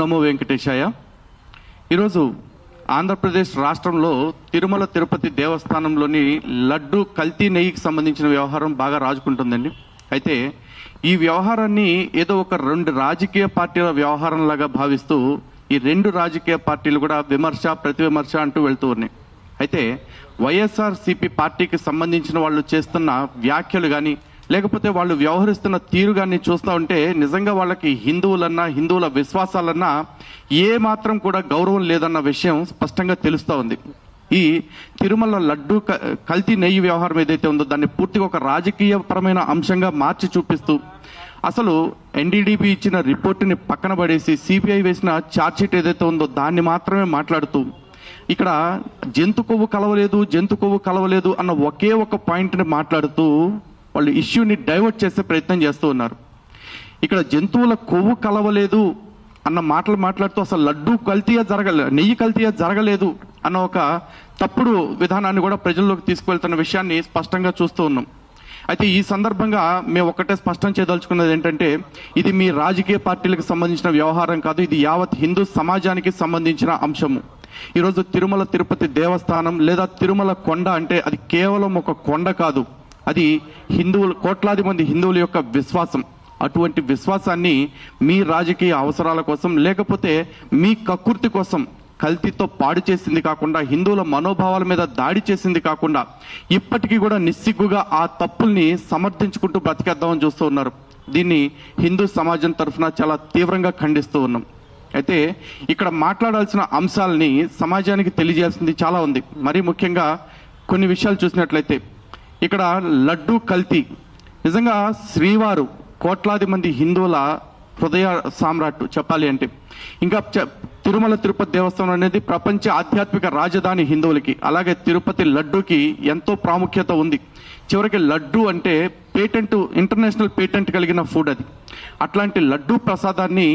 నమో వెంకటేశాయ. ఈరోజు ఆంధ్రప్రదేశ్ రాష్ట్రంలో తిరుమల తిరుపతి దేవస్థానంలోని లడ్డు కల్తీ నెయ్యికి సంబంధించిన వ్యవహారం బాగా రాజుకుంటుందండి. అయితే ఈ వ్యవహారాన్ని ఏదో ఒక రెండు రాజకీయ పార్టీల వ్యవహారంలాగా భావిస్తూ ఈ రెండు రాజకీయ పార్టీలు కూడా విమర్శ ప్రతివిమర్శ అంటూ వెళ్తూ ఉన్నాయి. అయితే వైఎస్ఆర్సీపీ పార్టీకి సంబంధించిన వాళ్ళు చేస్తున్న వ్యాఖ్యలు కానీ లేకపోతే వాళ్ళు వ్యవహరిస్తున్న తీరు కానీ చూస్తూ ఉంటే నిజంగా వాళ్ళకి హిందువులన్నా హిందువుల విశ్వాసాలన్నా ఏ మాత్రం కూడా గౌరవం లేదన్న విషయం స్పష్టంగా తెలుస్తూ ఉంది. ఈ తిరుమల లడ్డు కల్తీ నెయ్యి వ్యవహారం ఏదైతే ఉందో దాన్ని పూర్తిగా ఒక రాజకీయపరమైన అంశంగా మార్చి చూపిస్తూ అసలు ఎన్డీడీపీ ఇచ్చిన రిపోర్టుని పక్కన పడేసి సిబిఐ వేసిన ఛార్జ్షీట్ ఏదైతే ఉందో దాన్ని మాత్రమే మాట్లాడుతూ ఇక్కడ జంతు కొవ్వు కలవలేదు అన్న ఒకే ఒక పాయింట్ని మాట్లాడుతూ వాళ్ళు ఇష్యూని డైవర్ట్ చేసే ప్రయత్నం చేస్తూ ఉన్నారు. ఇక్కడ జంతువుల కొవ్వు కలవలేదు అన్న మాటలు మాట్లాడుతూ అసలు లడ్డు నెయ్యి కల్తీయా జరగలేదు అన్న ఒక తప్పుడు విధానాన్ని కూడా ప్రజల్లోకి తీసుకువెళ్తున్న విషయాన్ని స్పష్టంగా చూస్తూ ఉన్నాం. అయితే ఈ సందర్భంగా మేము ఒకటే స్పష్టం చేయదలుచుకున్నది ఏంటంటే ఇది మీ రాజకీయ పార్టీలకు సంబంధించిన వ్యవహారం కాదు, ఇది యావత్ హిందూ సమాజానికి సంబంధించిన అంశము. ఈరోజు తిరుమల తిరుపతి దేవస్థానం లేదా తిరుమల కొండ అంటే అది కేవలం ఒక కొండ కాదు, అది కోట్లాది మంది హిందువుల యొక్క విశ్వాసం. అటువంటి విశ్వాసాన్ని మీ రాజకీయ అవసరాల కోసం లేకపోతే మీ కక్కుర్తి కోసం కల్తీతో పాడు చేసింది కాకుండా హిందువుల మనోభావాల మీద దాడి చేసింది కాకుండా ఇప్పటికీ కూడా నిస్సిగ్గుగా ఆ తప్పుల్ని సమర్థించుకుంటూ బ్రతికేద్దామని చూస్తూ ఉన్నారు. దీన్ని హిందూ సమాజం తరఫున చాలా తీవ్రంగా ఖండిస్తూ ఉన్నాం. అయితే ఇక్కడ మాట్లాడాల్సిన అంశాలని సమాజానికి తెలియజేయాల్సింది చాలా ఉంది. మరీ ముఖ్యంగా కొన్ని విషయాలు చూసినట్లయితే ఇక్కడ లడ్డు కల్తీ నిజంగా శ్రీవారు కోట్లాది మంది హిందువుల హృదయ సామ్రాట్ చెప్పాలి అంటే. ఇంకా తిరుమల తిరుపతి దేవస్థానం అనేది ప్రపంచ ఆధ్యాత్మిక రాజధాని హిందువులకి. అలాగే తిరుపతి లడ్డూకి ఎంతో ప్రాముఖ్యత ఉంది. చివరికి లడ్డు అంటే ఇంటర్నేషనల్ పేటెంట్ కలిగిన ఫుడ్ అది. అట్లాంటి లడ్డు ప్రసాదాన్ని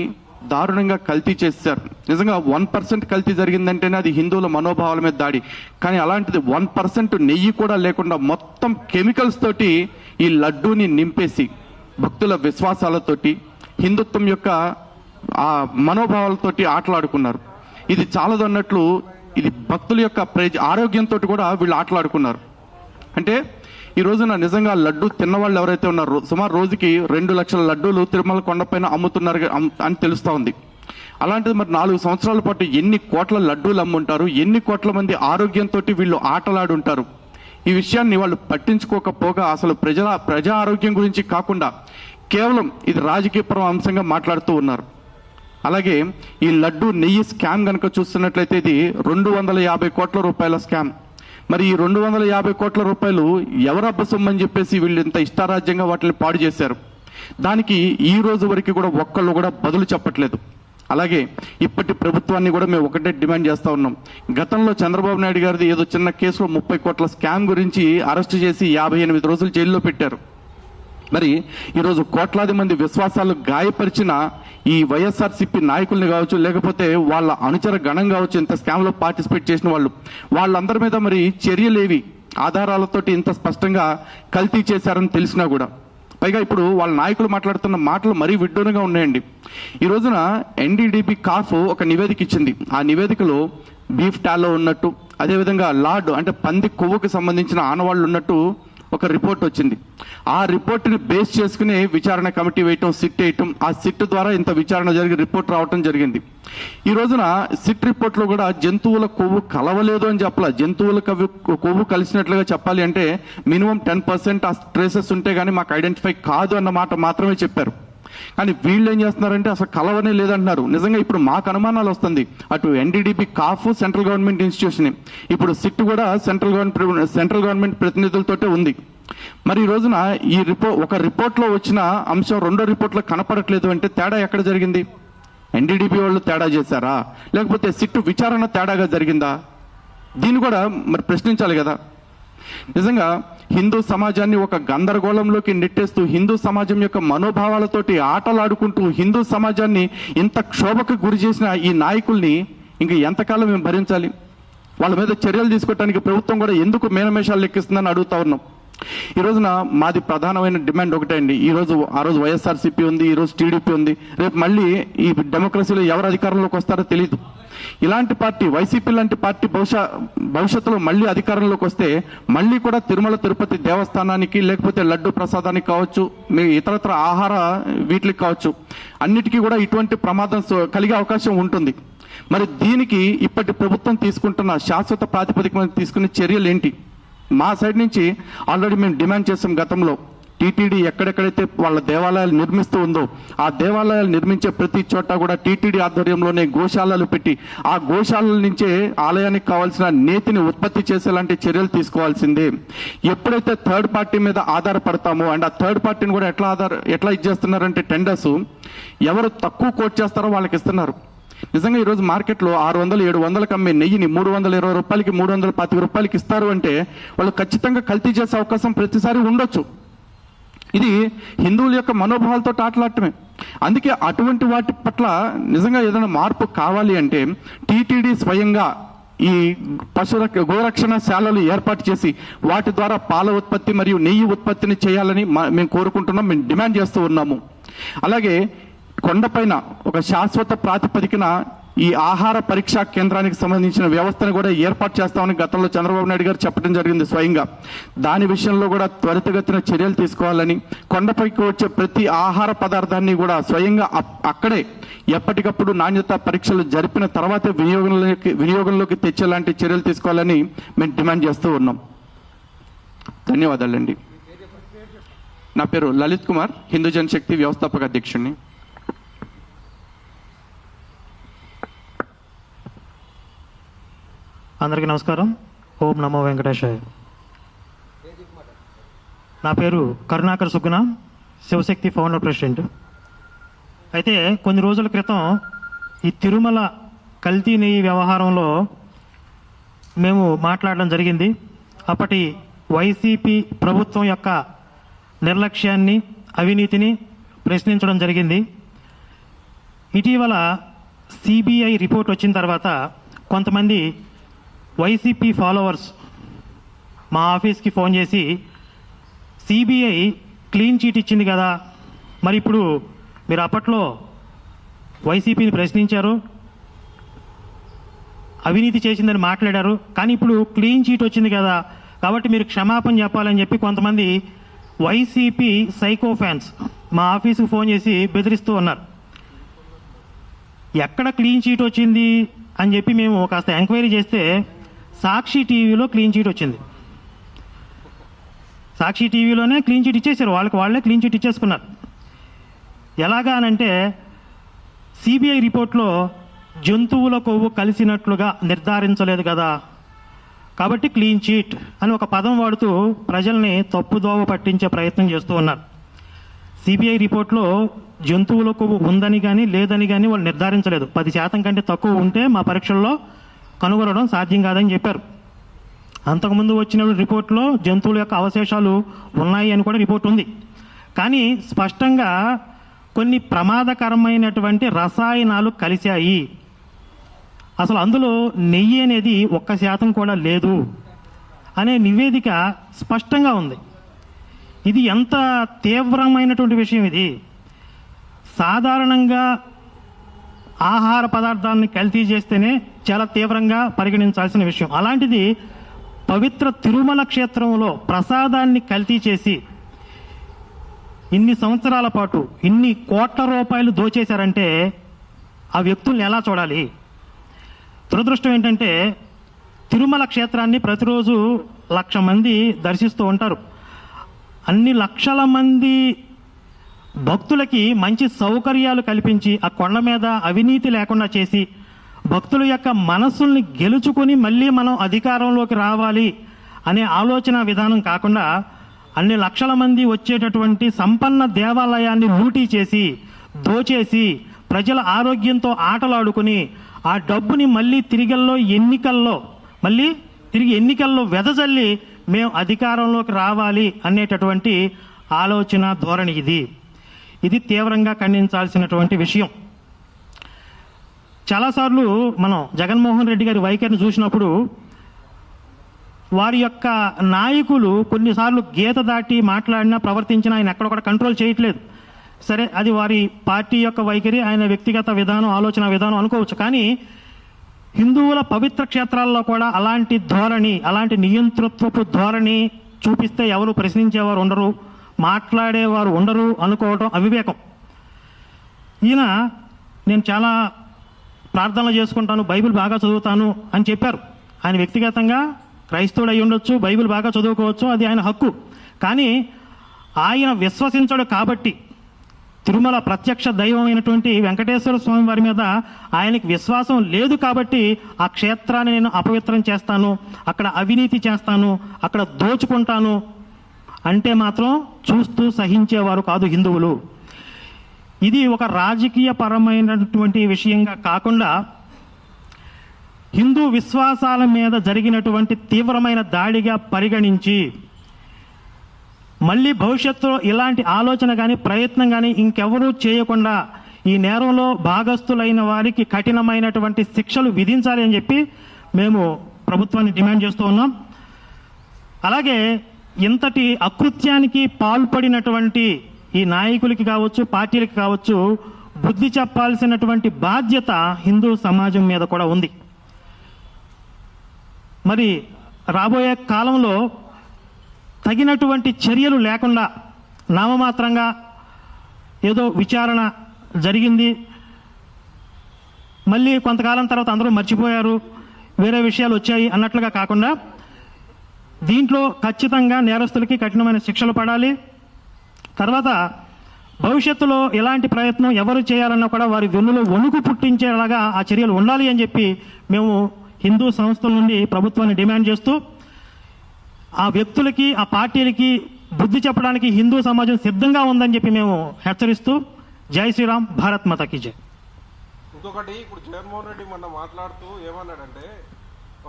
దారుణంగా కల్తీ చేశారు. నిజంగా 1% కల్తీ జరిగిందంటేనే అది హిందువుల మనోభావాల మీద దాడి. కానీ అలాంటిది 1% నెయ్యి కూడా లేకుండా మొత్తం కెమికల్స్ తోటి ఈ లడ్డూని నింపేసి భక్తుల విశ్వాసాలతోటి హిందుత్వం యొక్క ఆ మనోభావాలతోటి ఆటలాడుకున్నారు. ఇది చాలదన్నట్లు ఇది భక్తుల యొక్క ఆరోగ్యంతో కూడా వీళ్ళు ఆటలాడుకున్నారు. అంటే ఈ రోజున నిజంగా లడ్డు తిన్నవాళ్ళు ఎవరైతే ఉన్నారో సుమారు రోజుకి 2 లక్షల లడ్డూలు తిరుమల కొండపైన అమ్ముతున్నారు అని తెలుస్తూ ఉంది. అలాంటిది మరి 4 సంవత్సరాల పాటు ఎన్ని కోట్ల లడ్డూలు అమ్ముంటారు, ఎన్ని కోట్ల మంది ఆరోగ్యంతో వీళ్ళు ఆటలాడుంటారు. ఈ విషయాన్ని వాళ్ళు పట్టించుకోకపోగా అసలు ప్రజా ఆరోగ్యం గురించి కాకుండా కేవలం ఇది రాజకీయపరం అంశంగా మాట్లాడుతూ ఉన్నారు. అలాగే ఈ లడ్డు నెయ్యి స్కామ్ కనుక చూస్తున్నట్లయితే ఇది 250 కోట్ల రూపాయల స్కామ్. మరి ఈ 250 కోట్ల రూపాయలు ఎవరబ్బ సొమ్మని చెప్పేసి వీళ్ళు ఇంత ఇష్టారాజ్యంగా వాటిని పాడు చేశారు. దానికి ఈ రోజు వరకు కూడా ఒక్కళ్ళు కూడా బదులు చెప్పట్లేదు. అలాగే ఇప్పటి ప్రభుత్వాన్ని కూడా మేము ఒకటే డిమాండ్ చేస్తూ ఉన్నాం. గతంలో చంద్రబాబు నాయుడు గారిది ఏదో చిన్న కేసులో 30 కోట్ల స్కామ్ గురించి అరెస్ట్ చేసి 58 రోజులు జైల్లో పెట్టారు. మరి ఈరోజు కోట్లాది మంది విశ్వాసాలు గాయపరిచిన ఈ వైఎస్ఆర్సీపీ నాయకుల్ని కావచ్చు లేకపోతే వాళ్ళ అనుచర గణం కావచ్చు ఇంత స్కామ్లో పార్టిసిపేట్ చేసిన వాళ్ళందరి మీద మరి చర్యలేవి ఆధారాలతోటి ఇంత స్పష్టంగా కల్తీ చేశారని తెలిసినా కూడా పైగా ఇప్పుడు వాళ్ళ నాయకులు మాట్లాడుతున్న మాటలు మరీ విడ్డూరంగా ఉన్నాయండి. ఈ రోజున ఎన్డీడీపీ కాఫ్ ఒక నివేదిక ఇచ్చింది. ఆ నివేదికలో బీఫ్ టాలో ఉన్నట్టు అదేవిధంగా లార్డ్ అంటే పంది కొవ్వుకి సంబంధించిన ఆనవాళ్లు ఉన్నట్టు ఒక రిపోర్ట్ వచ్చింది. ఆ రిపోర్ట్ని బేస్ చేసుకుని విచారణ కమిటీ వేయటం, సిట్ వేయటం, ఆ సిట్ ద్వారా ఇంత విచారణ జరిగి రిపోర్ట్ రావటం జరిగింది. ఈ రోజున సిట్ రిపోర్ట్లో కూడా జంతువుల కొవ్వు కలవలేదు అని చెప్పాలి. జంతువుల కొవ్వు కలిసినట్లుగా చెప్పాలి అంటే మినిమం 10% ఆ ట్రేసెస్ ఉంటే కానీ మాకు ఐడెంటిఫై కాదు అన్న మాట మాత్రమే చెప్పారు. కానీ వీళ్ళు ఏం చేస్తున్నారంటే అసలు కలవనే లేదంటున్నారు. నిజంగా ఇప్పుడు మాకు అనుమానాలు వస్తుంది. అటు NDDB of central government institution, ఇప్పుడు సిట్ కూడా సెంట్రల్ గవర్నమెంట్ ప్రతినిధులతోటే ఉంది. మరి ఈ రోజున ఒక రిపోర్ట్లో వచ్చిన అంశం రెండో రిపోర్ట్లో కనపడట్లేదు అంటే తేడా ఎక్కడ జరిగింది? ఎన్డీడీపీ వాళ్ళు తేడా చేశారా లేకపోతే సిట్ విచారణ తేడాగా జరిగిందా? దీన్ని కూడా మరి ప్రశ్నించాలి కదా. నిజంగా హిందూ సమాజాన్ని ఒక గందరగోళంలోకి నెట్టేస్తూ హిందూ సమాజం యొక్క మనోభావాలతోటి ఆటలాడుకుంటూ హిందూ సమాజాన్ని ఇంత క్షోభకు గురి చేసిన ఈ నాయకుల్ని ఇంక ఎంతకాలం మేము భరించాలి? వాళ్ళ మీద చర్యలు తీసుకోవడానికి ప్రభుత్వం కూడా ఎందుకు మేనమేషాలు లెక్కిస్తుందని అడుగుతా ఉన్నాం. ఈ రోజున మాది ప్రధానమైన డిమాండ్ ఒకటే అండి. ఆ రోజు వైఎస్ఆర్సీపీ ఉంది, ఈ రోజు టీడీపీ ఉంది. రేపు మళ్ళీ ఈ డెమోక్రసీలో ఎవరు అధికారంలోకి వస్తారో తెలియదు. ఇలాంటి పార్టీ వైసీపీ లాంటి పార్టీ భవిష్యత్తులో మళ్ళీ అధికారంలోకి వస్తే మళ్ళీ కూడా తిరుమల తిరుపతి దేవస్థానానికి, లేకపోతే లడ్డు ప్రసాదానికి కావచ్చు, మీ ఇతరత్ర ఆహార వీటికి కావచ్చు, అన్నిటికీ కూడా ఇటువంటి ప్రమాదం కలిగే అవకాశం ఉంటుంది. మరి దీనికి ఇప్పటి ప్రభుత్వం తీసుకుంటున్న శాశ్వత ప్రాతిపదిక మీద తీసుకునే చర్యలు ఏంటి? మా సైడ్ నుంచి ఆల్రెడీ మేము డిమాండ్ చేసాం గతంలో. టీటీడీ ఎక్కడెక్కడైతే వాళ్ళ దేవాలయాలు నిర్మిస్తూ ఉందో ఆ దేవాలయాలు నిర్మించే ప్రతి చోట కూడా టీటీడీ ఆధ్వర్యంలోనే గోశాలలు పెట్టి ఆ గోశాలల నుంచే ఆలయానికి కావాల్సిన నేతిని ఉత్పత్తి చేసేలాంటి చర్యలు తీసుకోవాల్సిందే. ఎప్పుడైతే థర్డ్ పార్టీ మీద ఆధారపడతామో, అండ్ ఆ థర్డ్ పార్టీని కూడా ఎట్లా ఇచ్చేస్తున్నారంటే టెండర్స్ ఎవరు తక్కువ కోట్ చేస్తారో వాళ్ళకి ఇస్తున్నారు. నిజంగా ఈరోజు మార్కెట్లో 600-700 అమ్మే నెయ్యిని 320 రూపాయలకి 325 రూపాయలకి ఇస్తారు అంటే వాళ్ళు ఖచ్చితంగా కల్తీ చేసే అవకాశం ప్రతిసారి ఉండొచ్చు. ఇది హిందువుల యొక్క మనోభావాలతో ఆటలాడటమే. అందుకే అటువంటి వాటి పట్ల నిజంగా ఏదైనా మార్పు కావాలి అంటే టీటీడీ స్వయంగా ఈ గోరక్షణ శాలలు ఏర్పాటు చేసి వాటి ద్వారా పాల ఉత్పత్తి మరియు నెయ్యి ఉత్పత్తిని చేయాలని మేము కోరుకుంటున్నాం, మేము డిమాండ్ చేస్తూ ఉన్నాము. అలాగే కొండపైన ఒక శాశ్వత ప్రాతిపదికన ఈ ఆహార పరీక్షా కేంద్రానికి సంబంధించిన వ్యవస్థను కూడా ఏర్పాటు చేస్తామని గతంలో చంద్రబాబు నాయుడు గారు చెప్పడం జరిగింది స్వయంగా. దాని విషయంలో కూడా త్వరితగతిన చర్యలు తీసుకోవాలని, కొండపైకి వచ్చే ప్రతి ఆహార పదార్థాన్ని కూడా స్వయంగా అక్కడే ఎప్పటికప్పుడు నాణ్యత పరీక్షలు జరిపిన తర్వాతే వినియోగంలోకి తెచ్చేలాంటి చర్యలు తీసుకోవాలని మేము డిమాండ్ చేస్తూ ఉన్నాం. ధన్యవాదాలండి. నా పేరు లలిత్ కుమార్, హిందూ జనశక్తి వ్యవస్థాపక అధ్యక్షుడిని. అందరికీ నమస్కారం. ఓం నమో వెంకటేశాయ. నా పేరు కరుణాకర్ సుగ్గున, శివశక్తి ఫౌండర్ ప్రెసిడెంట్. అయితే కొన్ని రోజుల క్రితం ఈ తిరుమల కల్తీ నెయ్యి వ్యవహారంలో మేము మాట్లాడడం జరిగింది. అప్పటి వైసీపీ ప్రభుత్వం యొక్క నిర్లక్ష్యాన్ని, అవినీతిని ప్రశ్నించడం జరిగింది. ఇటీవల సిబిఐ రిపోర్ట్ వచ్చిన తర్వాత కొంతమంది వైసీపీ ఫాలోవర్స్ మా ఆఫీస్కి ఫోన్ చేసి, సిబిఐ క్లీన్ చీట్ ఇచ్చింది కదా, మరి ఇప్పుడు మీరు అప్పట్లో వైసీపీని ప్రశ్నించారు, అవినీతి చేసిందని మాట్లాడారు, కానీ ఇప్పుడు క్లీన్ చీట్ వచ్చింది కదా, కాబట్టి మీరు క్షమాపణ చెప్పాలని చెప్పి కొంతమంది వైసీపీ సైకో ఫ్యాన్స్ మా ఆఫీస్కి ఫోన్ చేసి బెదిరిస్తూ ఉన్నారు. ఎక్కడ క్లీన్ చీట్ వచ్చింది అని చెప్పి మేము కాస్త ఎంక్వైరీ చేస్తే సాక్షి టీవీలో క్లీన్ చీట్ వచ్చింది. సాక్షి టీవీలోనే క్లీన్ చీట్ ఇచ్చేసారు, వాళ్ళే క్లీన్ చీట్ ఇచ్చేసుకున్నారు. ఎలాగా అనంటే సిబిఐ రిపోర్ట్లో జంతువుల కొవ్వు కలిసినట్లుగా నిర్ధారించలేదు కదా, కాబట్టి క్లీన్ చీట్ అని ఒక పదం వాడుతూ ప్రజల్ని తప్పుదోవ పట్టించే ప్రయత్నం చేస్తూ ఉన్నారు. సిబిఐ రిపోర్ట్లో జంతువుల కొవ్వు ఉందని కానీ లేదని కానీ వాళ్ళు నిర్ధారించలేదు. 10% కంటే తక్కువ ఉంటే మా పరీక్షల్లో కనుగొనడం సాధ్యం కాదని చెప్పారు. అంతకుముందు వచ్చిన రిపోర్ట్లో జంతువుల యొక్క అవశేషాలు ఉన్నాయి అని కూడా రిపోర్ట్ ఉంది. కానీ స్పష్టంగా కొన్ని ప్రమాదకరమైనటువంటి రసాయనాలు కలిశాయి, అసలు అందులో నెయ్యి అనేది 1% కూడా లేదు అనే నివేదిక స్పష్టంగా ఉంది. ఇది ఎంత తీవ్రమైనటువంటి విషయం! ఇది సాధారణంగా ఆహార పదార్థాలను కల్తీ చేస్తేనే చాలా తీవ్రంగా పరిగణించాల్సిన విషయం. అలాంటిది పవిత్ర తిరుమల క్షేత్రంలో ప్రసాదాన్ని కల్తీ చేసి ఇన్ని సంవత్సరాల పాటు ఇన్ని కోట్ల రూపాయలు దోచేశారంటే ఆ వ్యక్తుల్ని ఎలా చూడాలి? దురదృష్టం ఏంటంటే తిరుమల క్షేత్రాన్ని ప్రతిరోజు 1,00,000 మంది దర్శిస్తూ ఉంటారు. అన్ని లక్షల మంది భక్తులకి మంచి సౌకర్యాలు కల్పించి ఆ కొండ మీద అవినీతి లేకుండా చేసి భక్తుల యొక్క మనస్సుల్ని గెలుచుకొని మళ్ళీ మనం అధికారంలోకి రావాలి అనే ఆలోచన విధానం కాకుండా అన్ని లక్షల మంది వచ్చేటటువంటి సంపన్న దేవాలయాన్ని లూటీ చేసి దోచేసి ప్రజల ఆరోగ్యంతో ఆటలాడుకుని ఆ డబ్బుని మళ్ళీ తిరిగి ఎన్నికల్లో వెదజల్లి మేము అధికారంలోకి రావాలి అనేటటువంటి ఆలోచన ధోరణి ఇది తీవ్రంగా ఖండించాల్సినటువంటి విషయం. చాలాసార్లు మనం జగన్మోహన్ రెడ్డి గారి వైఖరిని చూసినప్పుడు వారి యొక్క నాయకులు కొన్నిసార్లు గీత దాటి మాట్లాడినా ప్రవర్తించినా ఆయన ఎక్కడ కూడా కంట్రోల్ చేయట్లేదు. సరే, అది వారి పార్టీ యొక్క వైఖరి, ఆయన వ్యక్తిగత విధానం, ఆలోచన విధానం అనుకోవచ్చు. కానీ హిందువుల పవిత్ర క్షేత్రాల్లో కూడా అలాంటి ధోరణి, అలాంటి నియంతృత్వపు ధోరణి చూపిస్తే ఎవరు ప్రశ్నించేవారు ఉండరు, మాట్లాడేవారు ఉండరు అనుకోవడం అవివేకం. ఈయన నేను చాలా ప్రార్థనలు చేసుకుంటాను, బైబిల్ బాగా చదువుతాను అని చెప్పారు. ఆయన వ్యక్తిగతంగా క్రైస్తవుడు అయి ఉండొచ్చు, బైబిల్ బాగా చదువుకోవచ్చు, అది ఆయన హక్కు. కానీ ఆయన విశ్వసించడు కాబట్టి, తిరుమల ప్రత్యక్ష దైవం అయినటువంటి వెంకటేశ్వర స్వామి వారి మీద ఆయనకి విశ్వాసం లేదు కాబట్టి ఆ క్షేత్రాన్ని నేను అపవిత్రం చేస్తాను, అక్కడ అవినీతి చేస్తాను, అక్కడ దోచుకుంటాను అంటే మాత్రం చూస్తూ సహించేవారు కాదు హిందువులు. ఇది ఒక రాజకీయ పరమైనటువంటి విషయంగా కాకుండా హిందూ విశ్వాసాల మీద జరిగినటువంటి తీవ్రమైన దాడిగా పరిగణించి మళ్ళీ భవిష్యత్తులో ఇలాంటి ఆలోచన కానీ ప్రయత్నం కానీ ఇంకెవరూ చేయకుండా ఈ నేరంలో భాగస్థులైన వారికి కఠినమైనటువంటి శిక్షలు విధించాలి అని చెప్పి మేము ప్రభుత్వాన్ని డిమాండ్ చేస్తూ ఉన్నాం. అలాగే ఇంతటి అకృత్యానికి పాల్పడినటువంటి ఈ నాయకులకి కావచ్చు, పార్టీలకి కావచ్చు, బుద్ధి చెప్పాల్సినటువంటి బాధ్యత హిందూ సమాజం మీద కూడా ఉంది. మరి రాబోయే కాలంలో తగినటువంటి చర్యలు లేకుండా నామమాత్రంగా ఏదో విచారణ జరిగింది, మళ్ళీ కొంతకాలం తర్వాత అందరూ మర్చిపోయారు, వేరే విషయాలు వచ్చాయి అన్నట్లుగా కాకుండా దీంట్లో ఖచ్చితంగా నేరస్తులకి కఠినమైన శిక్షలు పడాలి. తర్వాత భవిష్యత్తులో ఎలాంటి ప్రయత్నం ఎవరు చేయాలన్నా కూడా వారి వెన్నులో వణుకు పుట్టించేలాగా ఆ చర్యలు ఉండాలి అని చెప్పి మేము హిందూ సంస్థల నుండి ప్రభుత్వాన్ని డిమాండ్ చేస్తూ, ఆ వ్యక్తులకి, ఆ పార్టీలకి బుద్ధి చెప్పడానికి హిందూ సమాజం సిద్ధంగా ఉందని చెప్పి మేము హెచ్చరిస్తూ, జై శ్రీరామ్, భారత్ మాతాకి జై. ఇంకొకటి, ఇప్పుడు జగన్మోహన్ రెడ్డి మొన్న మాట్లాడుతూ ఏమన్నాడంటే,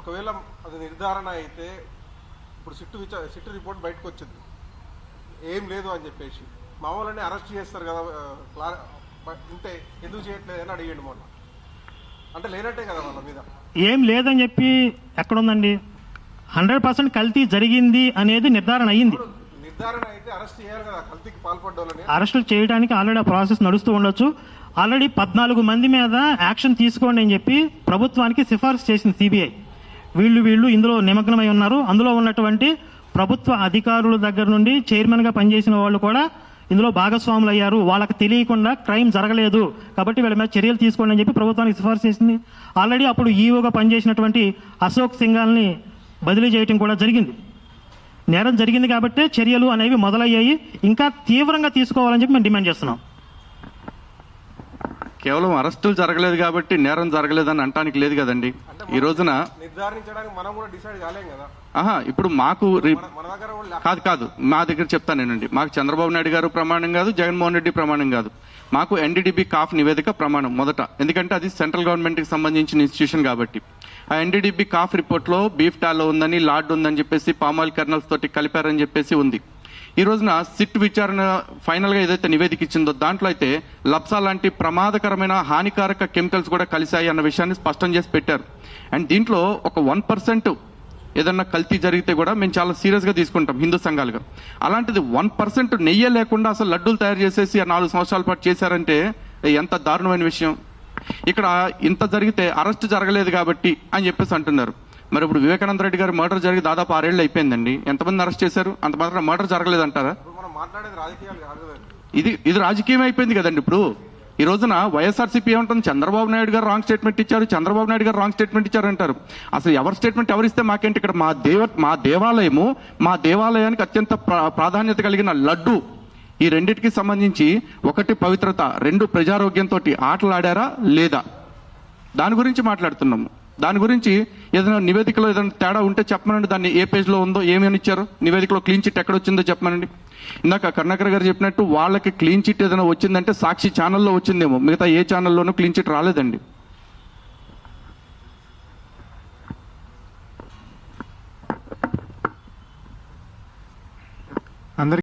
ఒకవేళ అది నిర్ధారణ అయితే ఇప్పుడు సిట్టు రిపోర్ట్ బయటకు వచ్చింది, ఏం లేదు అని చెప్పేసి మామూలునే అరెస్ట్ చేస్తారు కదా, ఇంతే ఎందుకు చేయట్లేదు అని అడిగాడు మొన్న. అంటే లేనట్టే కదా వాళ్ళ మీద. ఏం లేదని చెప్పి ఎక్కడుందండి? 100% కల్తీ జరిగింది అనేది నిర్ధారణ అయ్యింది. నిర్ధారణ అయితే అరెస్ట్ చేయాలి కదా కల్తీకి పాల్పడ్డోళ్ళని. అరెస్టులు చేయడానికి ఆల్రెడీ ఆ ప్రాసెస్ నడుస్తూ ఉండొచ్చు. ఆల్రెడీ 14 మంది మీద యాక్షన్ తీసుకోండి అని చెప్పి ప్రభుత్వానికి సిఫార్సు చేసింది సిబిఐ. వీళ్ళు ఇందులో నిమగ్నమై ఉన్నారు. అందులో ఉన్నటువంటి ప్రభుత్వ అధికారుల దగ్గర నుండి చైర్మన్గా పనిచేసిన వాళ్ళు కూడా ఇందులో భాగస్వాములు అయ్యారు. వాళ్ళకి తెలియకుండా క్రైమ్ జరగలేదు కాబట్టి వీళ్ళ మీద చర్యలు తీసుకోండి అని చెప్పి ప్రభుత్వానికి సిఫార్సు చేసింది. ఆల్రెడీ అప్పుడు ఈఓగా పనిచేసినటువంటి అశోక్ సింఘాల్ని బదిలీ చేయటం కూడా జరిగింది. నేరం జరిగింది కాబట్టి చర్యలు అనేవి మొదలయ్యాయి. ఇంకా తీవ్రంగా తీసుకోవాలని చెప్పి మేము డిమాండ్ చేస్తున్నాం. కేవలం అరెస్టులు జరగలేదు కాబట్టి నేరం జరగలేదని అంటానికి లేదు కదండి. ఈ రోజున నిర్ధారించడానికి మనం కూడా డిసైడ్ కాలేం కదా. ఇప్పుడు మాకు మన దగ్గర కాదు మా దగ్గర చెప్తానేనండి. మాకు చంద్రబాబు నాయుడు గారు ప్రమాణం కాదు, జగన్మోహన్ రెడ్డి ప్రమాణం కాదు. మాకు ఎన్డీడీబీ కాఫ్ నివేదిక ప్రమాణం మొదట. ఎందుకంటే అది సెంట్రల్ గవర్నమెంట్కి సంబంధించిన ఇన్స్టిట్యూషన్ కాబట్టి. ఆ ఎన్డీడీబీ కాఫ్ రిపోర్ట్లో బీఫ్ టాలో ఉందని, లార్డ్ ఉందని చెప్పేసి, పామాయిల్ కర్నల్స్ తోటి కలిపారని చెప్పేసి ఉంది. ఈ రోజున సిట్ విచారణ ఫైనల్ గా ఏదైతే నివేదిక ఇచ్చిందో దాంట్లో అయితే లప్సా లాంటి ప్రమాదకరమైన హానికారక కెమికల్స్ కూడా కలిశాయి అన్న విషయాన్ని స్పష్టం చేసి పెట్టారు. అండ్ దీంట్లో ఒక 1% ఏదన్నా కల్తీ జరిగితే కూడా మేము చాలా సీరియస్ గా తీసుకుంటాం హిందూ సంఘాలుగా. అలాంటిది 1% నెయ్యే లేకుండా అసలు లడ్డూలు తయారు చేసేసి 4 సంవత్సరాల పాటు చేశారంటే ఎంత దారుణమైన విషయం. ఇక్కడ ఇంత జరిగితే అరెస్ట్ జరగలేదు కాబట్టి అని చెప్పేసి అంటున్నారు. మరి ఇప్పుడు వివేకానంద రెడ్డి గారి మర్డర్ జరిగి దాదాపు 6 ఏళ్ళు అయిపోయిందండి. ఎంతమంది అరెస్ట్ చేశారు? అంత మాత్రం మర్డర్ జరగలేదంటారా? ఇది రాజకీయం అయిపోయింది కదండి. ఇప్పుడు ఈ రోజున వైఎస్ఆర్సీపీ ఏమంటుంది, చంద్రబాబు నాయుడు గారు రాంగ్ స్టేట్మెంట్ ఇచ్చారు, చంద్రబాబు నాయుడు గారు రాంగ్ స్టేట్మెంట్ ఇచ్చారు అంటారు. అసలు ఎవరి స్టేట్మెంట్ ఎవరిస్తే మాకేంటి? ఇక్కడ మా దేవాలయము, మా దేవాలయానికి అత్యంత ప్రాధాన్యత కలిగిన లడ్డు, ఈ రెండింటికి సంబంధించి ఒకటి పవిత్రత, 2 ప్రజారోగ్యంతో ఆటలాడారా లేదా, దాని గురించి మాట్లాడుతున్నాము. దాని గురించి ఏదైనా నివేదికలో ఏదైనా తేడా ఉంటే చెప్పమనండి. దాన్ని ఏ పేజ్లో ఉందో, ఏమేమి ఇచ్చారో, నివేదికలో క్లీన్ చిట్ ఎక్కడ వచ్చిందో చెప్పమనండి. ఇందాక కరుణాకర్ గారు చెప్పినట్టు వాళ్ళకి క్లీన్ చిట్ ఏదైనా వచ్చిందంటే సాక్షి ఛానల్లో వచ్చిందేమో, మిగతా ఏ ఛానల్లోనూ క్లీన్ చిట్ రాలేదండి.